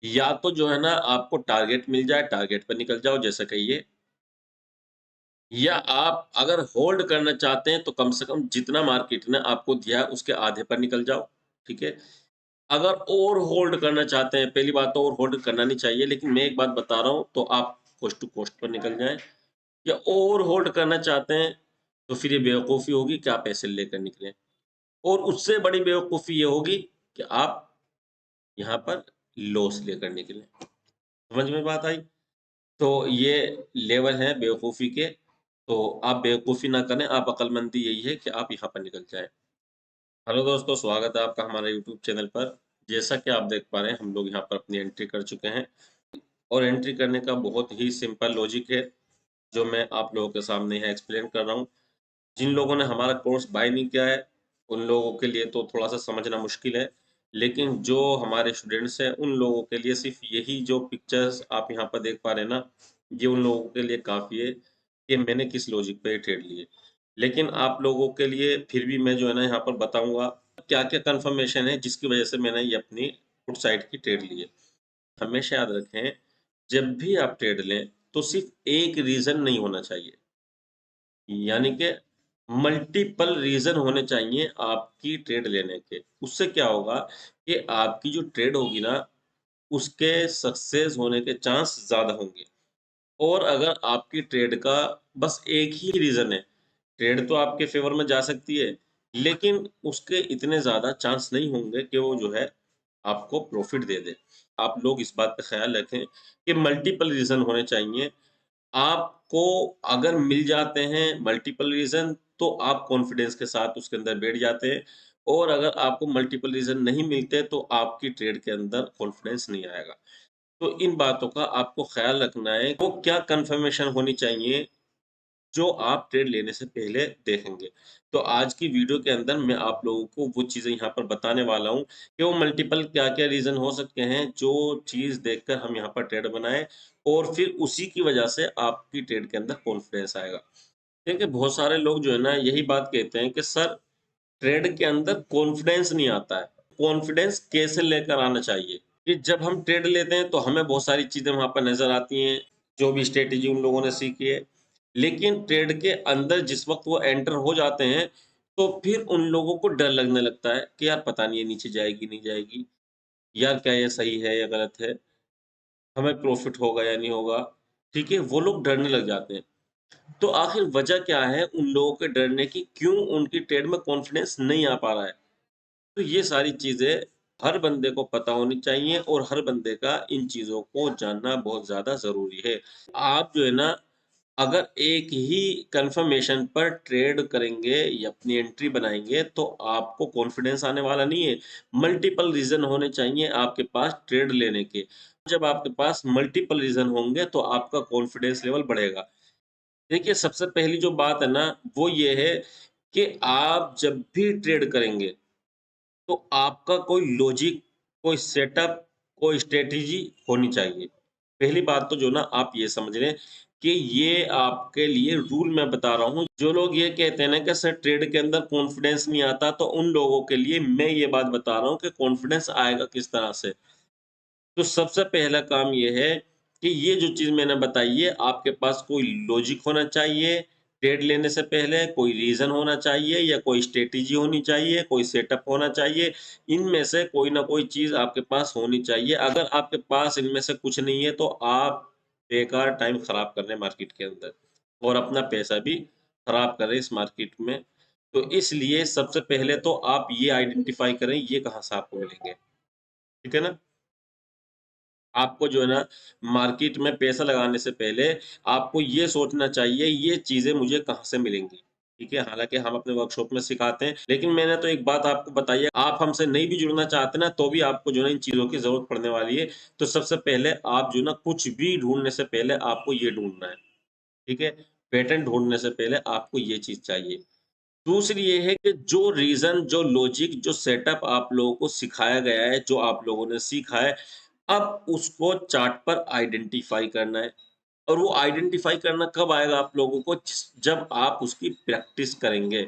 या तो जो है ना आपको टारगेट मिल जाए, टारगेट पर निकल जाओ जैसा कहिए, या आप अगर होल्ड करना चाहते हैं तो कम से कम जितना मार्केट ने आपको दिया है उसके आधे पर निकल जाओ, ठीक है? अगर और होल्ड करना चाहते हैं, पहली बात तो और होल्ड करना नहीं चाहिए, लेकिन मैं एक बात बता रहा हूँ तो आप कोस्ट टू कोस्ट पर निकल जाएँ, या ओवर होल्ड करना चाहते हैं तो फिर ये बेवकूफ़ी होगी कि आप ऐसे लेकर निकलें। और उससे बड़ी बेवकूफ़ी ये होगी कि आप यहाँ पर लॉस लेकर निकलें। समझ में बात आई? तो ये लेवल है बेवकूफ़ी के, तो आप बेवकूफ़ी ना करें, आप अक्लमंदी यही है कि आप यहाँ पर निकल जाएँ। हेलो दोस्तों, स्वागत है आपका हमारे यूट्यूब चैनल पर। जैसा कि आप देख पा रहे हैं, हम लोग यहाँ पर अपनी एंट्री कर चुके हैं और एंट्री करने का बहुत ही सिंपल लॉजिक है, जो मैं आप लोगों के सामने यहाँ एक्सप्लेन कर रहा हूँ। जिन लोगों ने हमारा कोर्स बाय नहीं किया है, उन लोगों के लिए तो थोड़ा-सा समझना मुश्किल है, लेकिन जो हमारे स्टूडेंट्स हैं, उन लोगों के लिए सिर्फ़ यही जो पिक्चर्स आप यहाँ पर देख पा रहे हैं ना, ये उन लोगों के लिए काफ़ी है कि मैंने किस लॉजिक पे ट्रेड लिए। लेकिन आप लोगों के लिए फिर भी मैं जो है ना यहाँ पर बताऊँगा, क्या-क्या कन्फर्मेशन है जिसकी वज़ह से मैंने ये अपनी पुट साइड की ट्रेड ली है। हमेशा याद रखें, जब भी आप ट्रेड लें, तो सिर्फ़ एक रीज़न नहीं होना चाहिए। यानी कि मल्टीपल रीज़न होने चाहिए आपकी ट्रेड लेने के। उससे क्या होगा कि आपकी जो ट्रेड होगी ना, उसके सक्सेस होने के चांस ज़्यादा होंगे। और अगर आपकी ट्रेड का बस एक ही रीज़न है, ट्रेड तो आपके फ़ेवर में जा सकती है, लेकिन उसके इतने ज़्यादा चांस नहीं होंगे कि वो जो है आपको प्रॉफ़िट दे दे। आप लोग इस बात का ख़्याल रखें कि मल्टीपल रीज़न होने चाहिए। आपको अगर मिल जाते हैं मल्टीपल रीज़न तो आप कॉन्फिडेंस के साथ उसके अंदर बैठ जाते हैं, और अगर आपको मल्टीपल रीज़न नहीं मिलते तो आपकी ट्रेड के अंदर कॉन्फिडेंस नहीं आएगा। तो इन बातों का आपको ख़्याल रखना है, वो क्या कन्फर्मेशन होनी चाहिए जो आप ट्रेड लेने से पहले देखेंगे। तो आज की वीडियो के अंदर मैं आप लोगों को वो चीज़ें यहाँ पर बताने वाला हूँ कि वो मल्टीपल क्या-क्या रीज़न हो सकते हैं, जो चीज़ देखकर हम यहाँ पर ट्रेड बनाएँ और फिर उसी की वजह से आपकी ट्रेड के अंदर कॉन्फिडेंस आएगा। देखिए, बहुत सारे लोग जो है ना यही बात कहते हैं कि सर, ट्रेड के अंदर कॉन्फिडेंस नहीं आता है। कॉन्फिडेंस कैसे लेकर आना चाहिए? कि जब हम ट्रेड लेते हैं तो हमें बहुत सारी चीज़ें वहाँ पर नज़र आती हैं, जो भी स्ट्रैटेजी उन लोगों ने सीखी है। लेकिन ट्रेड के अंदर जिस वक़्त वो एंटर हो जाते हैं, तो फिर उन लोगों को डर लगने लगता है कि यार पता नहीं ये नीचे जाएगी, नहीं जाएगी। यार क्या ये सही है या गलत है? हमें प्रॉफ़िट होगा या नहीं होगा? ठीक है? वो लोग डरने लग जाते हैं। तो आखिर वजह क्या है उन लोगों के डरने की? क्यों उनकी ट्रेड में कॉन्फिडेंस नहीं आ पा रहा है? तो ये सारी चीज़ें हर बंदे को पता होनी चाहिए और हर बंदे का इन चीज़ों को जानना बहुत ज़्यादा ज़रूरी है। आप जो है ना, अगर एक ही कन्फर्मेशन पर ट्रेड करेंगे या अपनी एंट्री बनाएँगे तो आपको कॉन्फिडेंस आने वाला नहीं है। मल्टीपल रीज़न होने चाहिए आपके पास ट्रेड लेने के। जब आपके पास मल्टीपल रीज़न होंगे तो आपका कॉन्फिडेंस लेवल बढ़ेगा। देखिए, सबसे पहली जो बात है ना, वो ये है कि आप जब भी ट्रेड करेंगे तो आपका कोई लॉजिक, कोई सेटअप, कोई स्ट्रैटेजी होनी चाहिए। पहली बात तो जो ना आप ये समझ लें कि ये आपके लिए रूल मैं बता रहा हूँ। जो लोग ये कहते हैं ना कि सर ट्रेड के अंदर कॉन्फिडेंस नहीं आता, तो उन लोगों के लिए मैं ये बात बता रहा हूँ कि कॉन्फिडेंस आएगा किस तरह से। तो सबसे पहला काम ये है कि ये जो चीज़ मैंने बताई है, आपके पास कोई लॉजिक होना चाहिए, ट्रेड लेने से पहले कोई रीज़न होना चाहिए या कोई स्ट्रैटेजी होनी चाहिए, कोई सेटअप होना चाहिए। इनमें से कोई ना कोई चीज़ आपके पास होनी चाहिए। अगर आपके पास इनमें से कुछ नहीं है तो आप बेकार टाइम खराब कर रहे हैं मार्केट के अंदर और अपना पैसा भी खराब कर रहे हैं इस मार्केट में। तो इसलिए सबसे पहले तो आप ये आइडेंटिफ़ाई करें ये कहाँ से आपको मिलेंगे। ठीक है ना? आपको जो है ना मार्केट में पैसा लगाने से पहले आपको ये सोचना चाहिए ये चीज़ें मुझे कहाँ से मिलेंगी। ठीक है? हालाँकि हम अपने वर्कशॉप में सिखाते हैं, लेकिन मैंने तो एक बात आपको बताई है, आप हमसे नहीं भी जुड़ना चाहते ना तो भी आपको जो है ना इन चीज़ों की ज़रूरत पड़ने वाली है। तो सबसे पहले आप जो है ना कुछ भी ढूँढने से पहले आपको ये ढूँढना है। ठीक है? पैटर्न ढूँढने से पहले आपको ये चीज़ चाहिए। दूसरी ये है कि जो रीज़न, जो लॉजिक, जो सेटअप आप लोगों को सिखाया गया है, जो आप लोगों ने सीखा है, अब उसको चार्ट पर आइडेंटिफ़ाई करना है। और वो आइडेंटिफ़ाई करना कब आएगा आप लोगों को जब आप उसकी प्रैक्टिस करेंगे।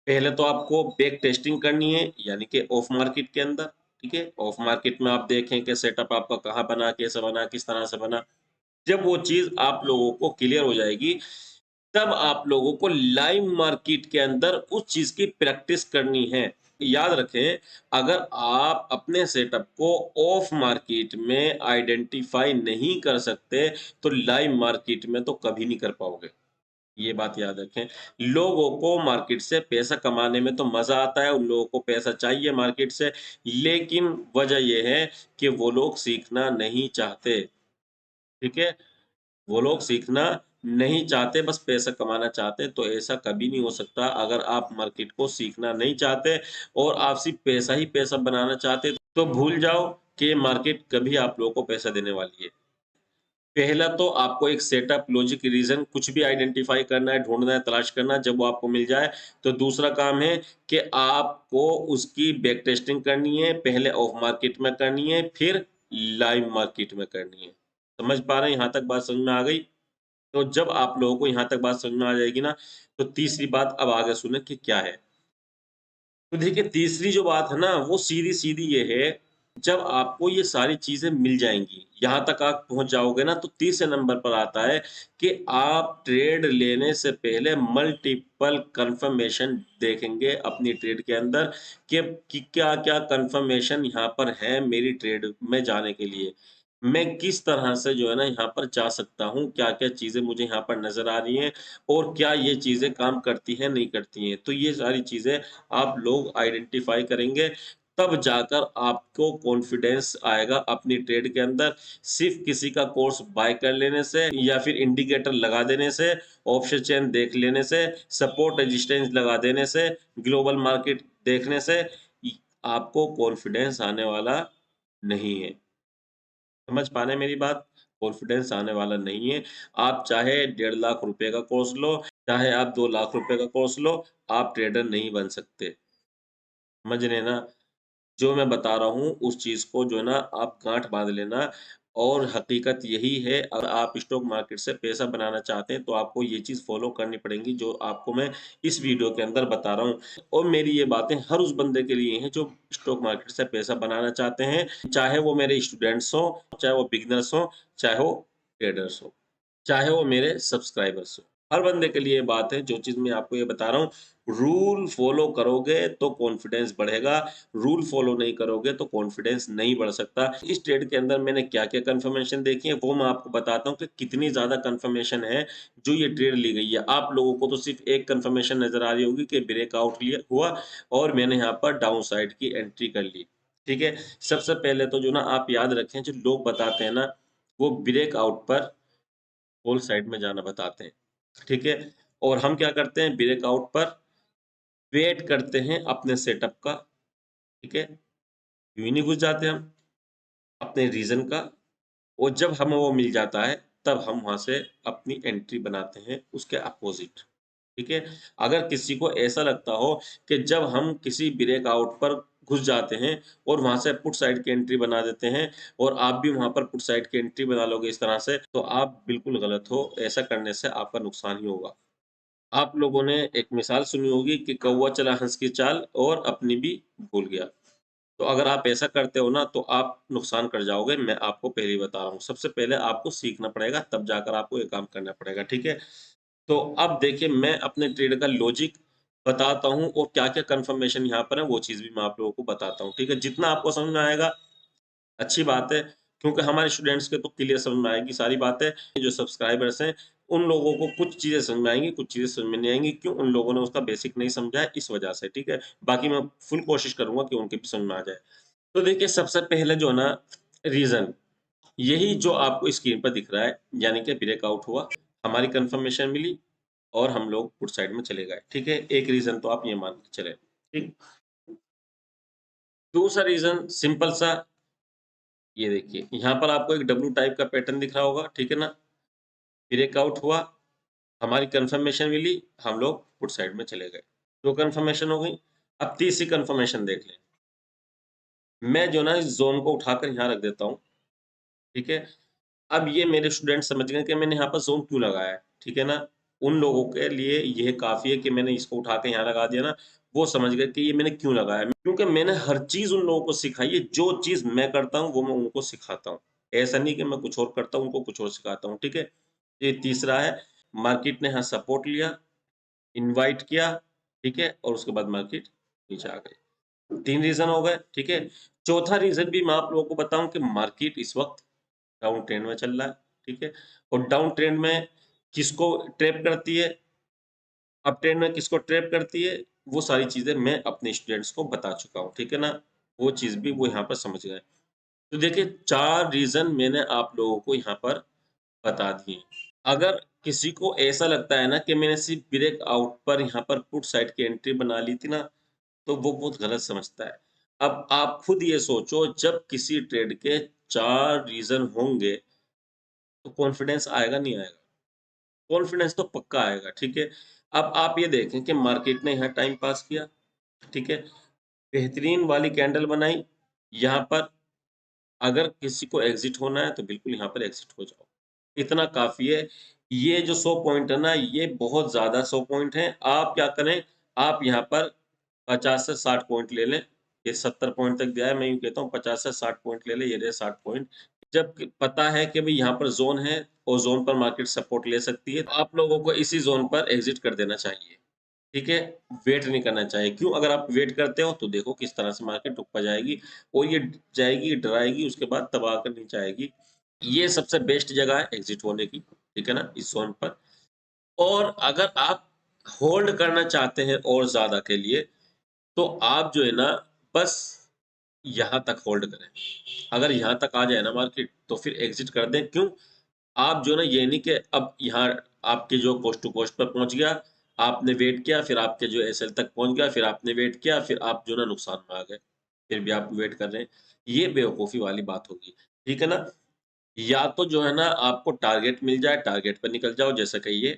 पहले तो आपको बैक टेस्टिंग करनी है, यानी कि ऑफ मार्केट के अंदर, ठीक है? ऑफ मार्केट में आप देखें कि सेटअप आपका कहाँ बना, कैसे बना, किस तरह से बना। जब वो चीज़ आप लोगों को क्लियर हो जाएगी, तब आप लोगों को लाइव मार्केट के अंदर उस चीज़ की प्रैक्टिस करनी है। याद रखें, अगर आप अपने सेटअप को ऑफ मार्केट में आइडेंटिफ़ाई नहीं कर सकते, तो लाइव मार्केट में तो कभी नहीं कर पाओगे। ये बात याद रखें। लोगों को मार्केट से पैसा कमाने में तो मज़ा आता है, उन लोगों को पैसा चाहिए मार्केट से, लेकिन वजह ये है कि वो लोग सीखना नहीं चाहते, ठीक है? वो लोग सीखना नहीं चाहते, बस पैसा कमाना चाहते हैं, तो ऐसा कभी नहीं हो सकता। अगर आप मार्केट को सीखना नहीं चाहते और आप सिर्फ़ पैसा ही पैसा बनाना चाहते, तो भूल जाओ कि मार्केट कभी आप लोगों को पैसा देने वाली है। पहला तो आपको एक सेटअप, लॉजिक, रीज़न कुछ भी आइडेंटिफ़ाई करना है, ढूँढना है, तलाश करना है, जब वो आपको मिल जाए, तो दूसरा काम है कि आपको उसकी बैक टेस्टिंग करनी है, पहले ऑफ मार्केट में करनी है, फिर लाइव मार्केट में करनी है। समझ पा रहे हैं? यहाँ तक बात समझ में आ गई? तो जब आप लोगों को यहाँ तक बात समझ में आ जाएगी ना, तो तीसरी बात अब आगे सुनें कि क्या है। तो देखिए तीसरी जो बात है ना, वो सीधी-सीधी ये है, जब आपको ये सारी चीज़ें मिल जाएँगी, यहाँ तक आप पहुँच जाओगे ना, तो तीसरे नंबर पर आता है कि आप ट्रेड लेने से पहले मल्टीपल कन्फर्मेशन देखेंगे अपनी ट्रेड के अंदर कि क्या-क्या कन्फर्मेशन यहाँ पर है मेरी ट्रेड में जाने के लिए। मैं किस तरह से जो है ना यहाँ पर जा सकता हूँ, क्या-क्या चीज़ें मुझे यहाँ पर नज़र आ रही हैं और क्या ये चीज़ें काम करती हैं, नहीं करती हैं। तो ये सारी चीज़ें आप लोग आइडेंटिफ़ाई करेंगे, तब जाकर आपको कॉन्फिडेंस आएगा अपनी ट्रेड के अंदर। सिर्फ़ किसी का कोर्स बाय कर लेने से या फिर इंडिकेटर लगा देने से, ऑप्शन चेन देख लेने से, सपोर्ट रेजिस्टेंस लगा देने से, ग्लोबल मार्केट देखने से इ आपको कॉन्फिडेंस आने वाला नहीं है। समझ पा रहे हैं मेरी बात? कॉन्फिडेंस आने वाला नहीं है। आप चाहे 1.5 लाख रुपए का कोर्स लो, चाहे आप 2 लाख रुपए का कोर्स लो, आप ट्रेडर नहीं बन सकते। समझ रहे हैं ना? जो मैं बता रहा हूँ उस चीज़ को जो है ना आप गाँठ बाँध लेना और हकीकत यही है, अगर आप स्टॉक मार्केट से पैसा बनाना चाहते हैं तो आपको ये चीज़ फ़ॉलो करनी पड़ेंगी जो आपको मैं इस वीडियो के अंदर बता रहा हूँ। और मेरी ये बातें हर उस बंदे के लिए हैं जो स्टॉक मार्केट से पैसा बनाना चाहते हैं, चाहे वो मेरे स्टूडेंट्स हों, चाहे वो बिगिनर्स हों, चाहे वो ट्रेडर्स हों। चाहे वो मेरे सब्सक्राइबर्स हों। हर बंदे के लिए ये बात है, जो चीज़ मैं आपको ये बता रहा हूँ, रूल फ़ॉलो करोगे तो कॉन्फिडेंस बढ़ेगा, रूल फ़ॉलो नहीं करोगे तो कॉन्फिडेंस नहीं बढ़ सकता। इस ट्रेड के अंदर मैंने क्या-क्या कन्फर्मेशन देखी है, वो मैं आपको बताता हूँ कि कितनी ज़्यादा कन्फर्मेशन है, जो ये ट्रेड ली गई है। आप लोगों को तो सिर्फ़ एक कन्फर्मेशन नज़र आ रही होगी कि ब्रेकआउट लिया हुआ और मैंने यहाँ पर डाउन साइड की एंट्री कर ली। ठीक है? सबसे पहले तो जो ना आप याद रखें, जो लोग बताते हैं ना, वो ब्रेकआउट पर होल साइड में जाना बताते हैं, ठीक है? और हम क्या करते हैं ब्रेकआउट पर वेट करते हैं अपने सेटअप का, ठीक है? यूँ ही नहीं घुस जाते हम अपने रीज़न का और जब हमें वो मिल जाता है, तब हम वहाँ से अपनी एंट्री बनाते हैं उसके अपोज़िट, ठीक है? अगर किसी को ऐसा लगता हो कि जब हम किसी ब्रेकआउट पर घुस जाते हैं और वहाँ से पुट साइड की एंट्री बना देते हैं और आप भी वहाँ पर पुट साइड की एंट्री बना लोगे इस तरह से, तो आप बिल्कुल गलत हो, ऐसा करने से आपका नुकसान ही होगा। आप लोगों ने एक मिसाल सुनी होगी कि कौवा चला हंस की चाल और अपनी भी भूल गया। तो अगर आप ऐसा करते हो ना तो आप नुकसान कर जाओगे, मैं आपको पहले ही बता रहा हूँ। सबसे पहले आपको सीखना पड़ेगा तब जाकर आपको ये काम करना पड़ेगा, ठीक है? तो अब देखिए मैं अपने ट्रेड का लॉजिक बताता हूँ और क्या-क्या कन्फर्मेशन यहाँ पर है वो चीज़ भी मैं आप लोगों को बताता हूँ, ठीक है? जितना आपको समझ में आएगा अच्छी बात है, क्योंकि हमारे स्टूडेंट्स के तो क्लियर समझ में आएगी सारी बातें। जो सब्सक्राइबर्स हैं, उन लोगों को कुछ चीज़ें समझ में आएँगी, कुछ चीज़ें समझ में नहीं आएँगी। क्यों? उन लोगों ने उसका बेसिक नहीं समझा है, इस वजह से, ठीक है? बाकी मैं फुल कोशिश करूँगा कि उनकी भी समझ में आ जाए। तो देखिए, सबसे पहले जो है ना रीज़न, यही जो आपको स्क्रीन पर दिख रहा है, यानी कि ब्रेकआउट हुआ, हमारी कन्फर्मेशन मिली और हम लोग पुट साइड में चले गए, ठीक है? एक रीज़न तो आप ये मान के चलें, ठीक? दूसरा रीज़न सिंपल सा ये देखिए, यहाँ पर आपको एक डब्ल्यू टाइप का पैटर्न दिख रहा होगा, ठीक है ना? ब्रेकआउट हुआ, हमारी कन्फर्मेशन मिली, हम लोग पुट साइड में चले गए। 2 कन्फर्मेशन हो गई। अब तीसरी कन्फर्मेशन देख लें। मैं जो ना इस ज़ोन को उठाकर यहाँ रख देता हूँ, ठीक है? अब ये मेरे स्टूडेंट समझ गए कि मैंने यहाँ पर ज़ोन क्यों लगाया है, ठीक है ना? उन लोगों के लिए यह काफ़ी है कि मैंने इसको उठा के यहाँ लगा दिया ना, वो समझ गए कि ये मैंने क्यों लगाया, क्योंकि मैंने हर चीज़ उन लोगों को सिखाई है, जो चीज़ मैं करता हूँ वो मैं उनको सिखाता हूँ। ऐसा नहीं कि मैं कुछ और करता हूँ, उनको कुछ और सिखाता हूँ, ठीक है? ये तीसरा है, मार्केट ने यहाँ सपोर्ट लिया, इनवाइट किया, ठीक है? और उसके बाद मार्केट नीचे आ गई। 3 रीज़न हो गए, ठीक है? चौथा रीज़न भी मैं आप लोगों को बताऊँ कि मार्केट इस वक़्त डाउन ट्रेंड में चल रहा है, ठीक है? और डाउन ट्रेंड में किसको ट्रैप करती है, अप ट्रेंड में किसको ट्रैप करती है, वो सारी चीज़ें मैं अपने स्टूडेंट्स को बता चुका हूँ, ठीक है ना? वो चीज़ भी वो यहाँ पर समझ गए। तो देखिए 4 रीज़न मैंने आप लोगों को यहाँ पर बता दिए। अगर किसी को ऐसा लगता है ना कि मैंने सिर्फ ब्रेकआउट पर यहाँ पर पुट साइड की एंट्री बना ली थी ना, तो वो बहुत गलत समझता है। अब आप खुद ये सोचो, जब किसी ट्रेड के 4 रीज़न होंगे, तो कॉन्फिडेंस आएगा नहीं आएगा? कॉन्फिडेंस तो पक्का आएगा, ठीक है? अब आप ये देखें कि मार्केट ने यहाँ टाइम पास किया, ठीक है? बेहतरीन वाली कैंडल बनाई, यहाँ पर अगर किसी को एग्ज़िट होना है तो बिल्कुल यहाँ पर एग्ज़िट हो जाओ। इतना काफ़ी है। ये जो 100 पॉइंट है ना, ये बहुत ज़्यादा 100 पॉइंट हैं। आप क्या करें, आप यहाँ पर 50 से 60 पॉइंट ले लें। ये 70 पॉइंट तक गया है, मैं यूँ कहता हूँ 50 से 60 पॉइंट ले लें, ये रहे 60 पॉइंट। जब क पता है कि भई यहाँ पर ज़ोन है और ज़ोन पर मार्केट सपोर्ट ले सकती है, तो आप लोगों को इसी ज़ोन पर एग्ज़िट कर देना चाहिए। ठीक है? वेट नहीं करना चाहिए। क्यों? अगर आप वेट करते हो तो देखो किस तरह से मार्केट ऊपर जाएगी और ये जाएगी, डराएगी, उसके बाद दबा कर नीचे आएगी। ये सबसे बेस्ट जगह है एग्ज़िट होने की, ठीक है ना? इस ज़ोन पर। और अगर आप होल्ड करना चाहते हैं और ज़्यादा के लिए, तो आप जो है ना बस यहाँ तक होल्ड करें। अगर यहाँ तक आ जाए ना मार्केट तो फिर एग्ज़िट कर दें। क्यों? आप जो है ना ये नहीं कि अब यहाँ आपके जो कोस्ट टू कोस्ट पर पहुँच गया, आपने वेट किया, फिर आपके जो एसएल तक पहुँच गया, फिर आपने वेट किया, फिर आप जो है ना नुकसान में आ गए। फिर भी आप वेट कर रहे हैं। ये बेवकूफ़ी वाली बात होगी, ठीक है ना? या तो जो है ना आपको टारगेट मिल जाए, टारगेट पे निकल जाओ जैसे कहिए,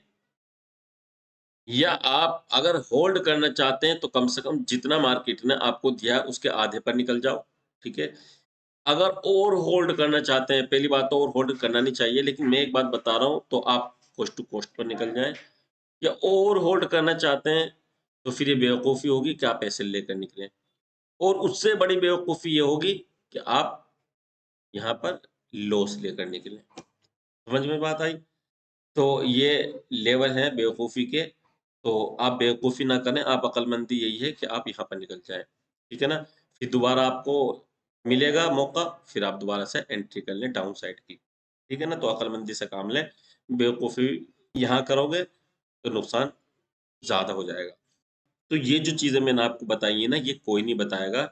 या आप अगर होल्ड करना चाहते हैं तो कम से कम जितना मार्केट ने आपको दिया है उसके आधे पर निकल जाओ, ठीक है? अगर और होल्ड करना चाहते हैं, पहली बात तो और होल्ड करना नहीं चाहिए, लेकिन मैं एक बात बता रहा हूँ तो आप कोस्ट टू कोस्ट पर निकल जाएँ, या और होल्ड करना चाहते हैं तो फिर ये बेवकूफ़ी होगी कि आप ऐसे लेकर निकलें। और उससे बड़ी बेवकूफ़ी ये होगी कि आप यहाँ पर लॉस लेकर निकलें। समझ में बात आई? तो ये लेवल हैं बेवकूफ़ी के, तो आप बेवकूफ़ी ना करें, आप अक्लमंदी यही है कि आप यहाँ पर निकल जाएँ, ठीक है ना? फिर दोबारा आपको मिलेगा मौका, फिर आप दोबारा से एंट्री कर लें डाउन साइड की, ठीक है ना? तो अक्लमंदी से काम लें, बेवकूफ़ी यहाँ करोगे तो नुकसान ज़्यादा हो जाएगा। तो ये जो चीज़ें मैंने आपको बताई है ना, ये कोई नहीं बताएगा,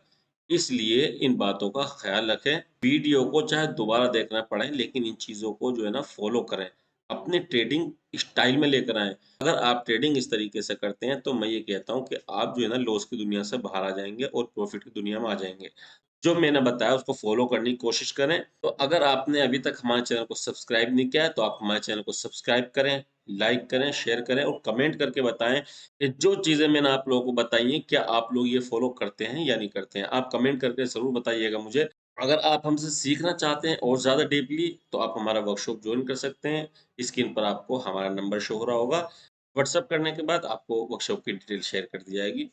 इसलिए इन बातों का ख़्याल रखें। वीडियो को चाहे दोबारा देखना पड़े, लेकिन इन चीज़ों को जो है ना फ़ॉलो करें। अपने ट्रेडिंग स्टाइल में लेकर आएँ। अगर आप ट्रेडिंग इस तरीके से करते हैं, तो मैं ये कहता हूँ कि आप जो है ना लॉस की दुनिया से बाहर आ जाएँगे और प्रॉफ़िट की दुनिया में आ जाएँगे। जो मैंने बताया उसको फ़ॉलो करने की कोशिश करें। तो अगर आपने अभी तक हमारे चैनल को सब्सक्राइब नहीं किया है, तो आप हमारे चैनल को सब्सक्राइब करें, लाइक करें, शेयर करें और कमेंट करके बताएँ कि जो चीज़ें मैंने आप लोगों को बताई हैं, क्या आप लोग ये फ़ॉलो करते हैं या नहीं करते हैं? आप कमेंट करके ज़रूर बताइएगा मुझे। अगर आप हमसे सीखना चाहते हैं और ज़्यादा डीपली, तो आप हमारा वर्कशॉप जॉइन कर सकते हैं। स्क्रीन पर आपको हमारा नंबर शो हो रहा होगा। व्हाट्सएप करने के बाद आपको वर्कशॉप की डिटेल शेयर कर दी जाएगी।